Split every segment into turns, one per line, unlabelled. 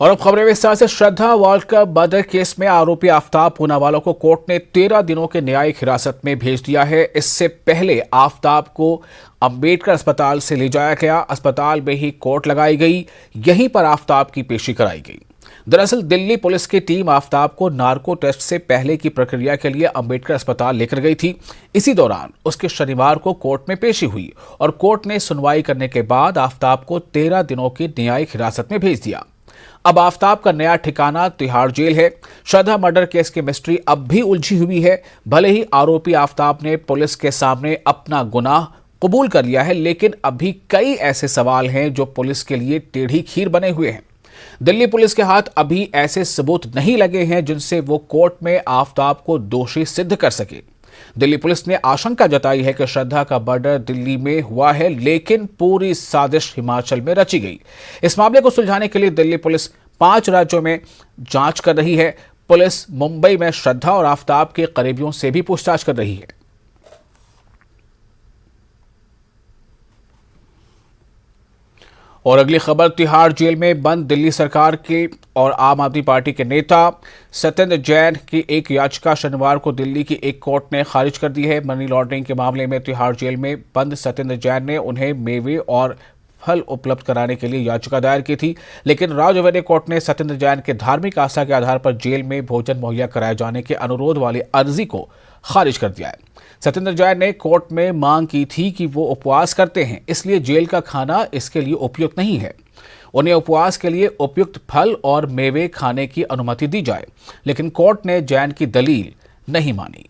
और अब खबरें विस्तार से। श्रद्धा वर्ल्ड कप मर्डर केस में आरोपी आफताब पूनावाला को कोर्ट ने 13 दिनों के न्यायिक हिरासत में भेज दिया है। इससे पहले आफताब को अंबेडकर अस्पताल से ले जाया गया। अस्पताल में ही कोर्ट लगाई गई, यहीं पर आफताब की पेशी कराई गई। दरअसल दिल्ली पुलिस की टीम आफताब को नार्को टेस्ट से पहले की प्रक्रिया के लिए अंबेडकर अस्पताल लेकर गई थी। इसी दौरान उसके शनिवार को कोर्ट में पेशी हुई और कोर्ट ने सुनवाई करने के बाद आफताब को 13 दिनों की न्यायिक हिरासत में भेज दिया। अब आफताब का नया ठिकाना तिहाड़ जेल है। श्रद्धा मर्डर केस की मिस्ट्री अब भी उलझी हुई है। भले ही आरोपी आफताब ने पुलिस के सामने अपना गुनाह कबूल कर लिया है, लेकिन अभी कई ऐसे सवाल हैं जो पुलिस के लिए टेढ़ी खीर बने हुए हैं। दिल्ली पुलिस के हाथ अभी ऐसे सबूत नहीं लगे हैं जिनसे वो कोर्ट में आफताब को दोषी सिद्ध कर सके। दिल्ली पुलिस ने आशंका जताई है कि श्रद्धा का मर्डर दिल्ली में हुआ है, लेकिन पूरी साजिश हिमाचल में रची गई। इस मामले को सुलझाने के लिए दिल्ली पुलिस 5 राज्यों में जांच कर रही है। पुलिस मुंबई में श्रद्धा और आफताब के करीबियों से भी पूछताछ कर रही है। और अगली खबर, तिहाड़ जेल में बंद दिल्ली सरकार के और आम आदमी पार्टी के नेता सत्येंद्र जैन की एक याचिका शनिवार को दिल्ली की एक कोर्ट ने खारिज कर दी है। मनी लॉन्ड्रिंग के मामले में तिहाड़ जेल में बंद सत्येंद्र जैन ने उन्हें मेवे और फल उपलब्ध कराने के लिए याचिका दायर की थी, लेकिन राव जवेरी कोर्ट ने सत्येंद्र जैन के धार्मिक आस्था के आधार पर जेल में भोजन मुहैया कराए जाने के अनुरोध वाली अर्जी को खारिज कर दिया है। सत्येंद्र जैन ने कोर्ट में मांग की थी कि वो उपवास करते हैं, इसलिए जेल का खाना इसके लिए उपयुक्त नहीं है। उन्हें उपवास के लिए उपयुक्त फल और मेवे खाने की अनुमति दी जाए, लेकिन कोर्ट ने जैन की दलील नहीं मानी।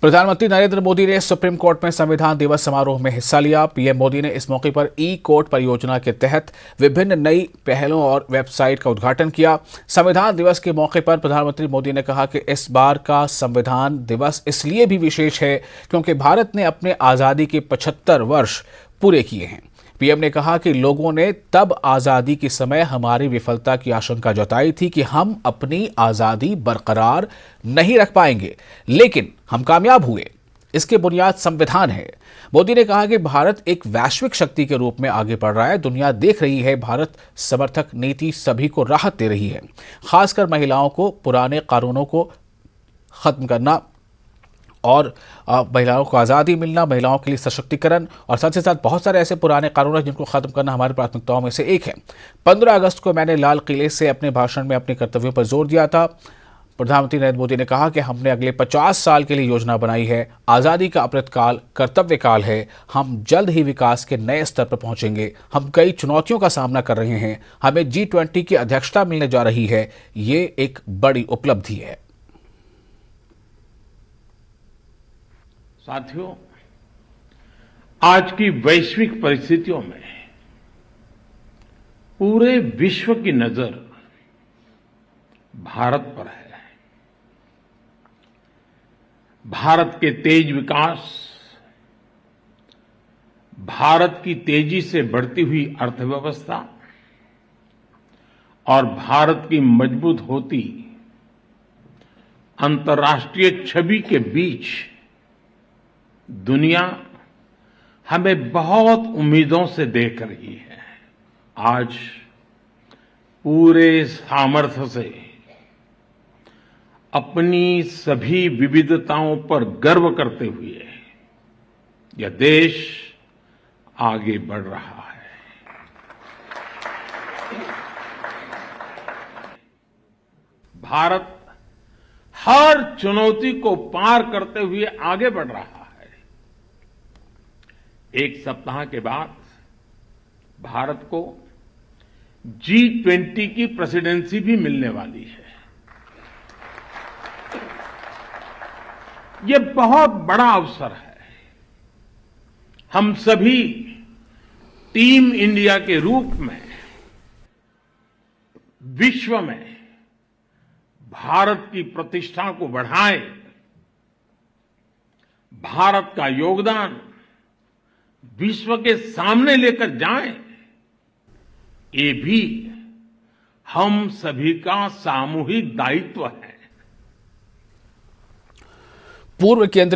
प्रधानमंत्री नरेंद्र मोदी ने सुप्रीम कोर्ट में संविधान दिवस समारोह में हिस्सा लिया। पीएम मोदी ने इस मौके पर ई कोर्ट परियोजना के तहत विभिन्न नई पहलों और वेबसाइट का उद्घाटन किया। संविधान दिवस के मौके पर प्रधानमंत्री मोदी ने कहा कि इस बार का संविधान दिवस इसलिए भी विशेष है क्योंकि भारत ने अपने आज़ादी के 75 वर्ष पूरे किए हैं। पीएम ने कहा कि लोगों ने तब आज़ादी के समय हमारी विफलता की आशंका जताई थी कि हम अपनी आज़ादी बरकरार नहीं रख पाएंगे, लेकिन हम कामयाब हुए। इसकी बुनियाद संविधान है। मोदी ने कहा कि भारत एक वैश्विक शक्ति के रूप में आगे बढ़ रहा है। दुनिया देख रही है। भारत समर्थक नीति सभी को राहत दे रही है, खासकर महिलाओं को। पुराने कानूनों को खत्म करना और महिलाओं को आज़ादी मिलना, महिलाओं के लिए सशक्तिकरण और साथ ही साथ बहुत सारे ऐसे पुराने कानून हैं जिनको ख़त्म करना हमारी प्राथमिकताओं में से एक है। 15 अगस्त को मैंने लाल किले से अपने भाषण में अपने कर्तव्यों पर जोर दिया था। प्रधानमंत्री नरेंद्र मोदी ने कहा कि हमने अगले 50 साल के लिए योजना बनाई है। आज़ादी का अमृतकाल कर्तव्य काल है। हम जल्द ही विकास के नए स्तर पर पहुंचेंगे। हम कई चुनौतियों का सामना कर रहे हैं। हमें G20 की अध्यक्षता मिलने जा रही है। ये एक बड़ी उपलब्धि है।
साथियों, आज की वैश्विक परिस्थितियों में पूरे विश्व की नजर भारत पर है। भारत के तेज विकास, भारत की तेजी से बढ़ती हुई अर्थव्यवस्था और भारत की मजबूत होती अंतर्राष्ट्रीय छवि के बीच दुनिया हमें बहुत उम्मीदों से देख रही है। आज पूरे सामर्थ्य से अपनी सभी विविधताओं पर गर्व करते हुए यह देश आगे बढ़ रहा है। भारत हर चुनौती को पार करते हुए आगे बढ़ रहा है। एक सप्ताह के बाद भारत को G20 की प्रेसिडेंसी भी मिलने वाली है। ये बहुत बड़ा अवसर है। हम सभी टीम इंडिया के रूप में विश्व में भारत की प्रतिष्ठा को बढ़ाएं। भारत का योगदान विश्व के सामने लेकर जाएं। ये भी हम सभी का सामूहिक दायित्व है।
पूर्व केंद्रीय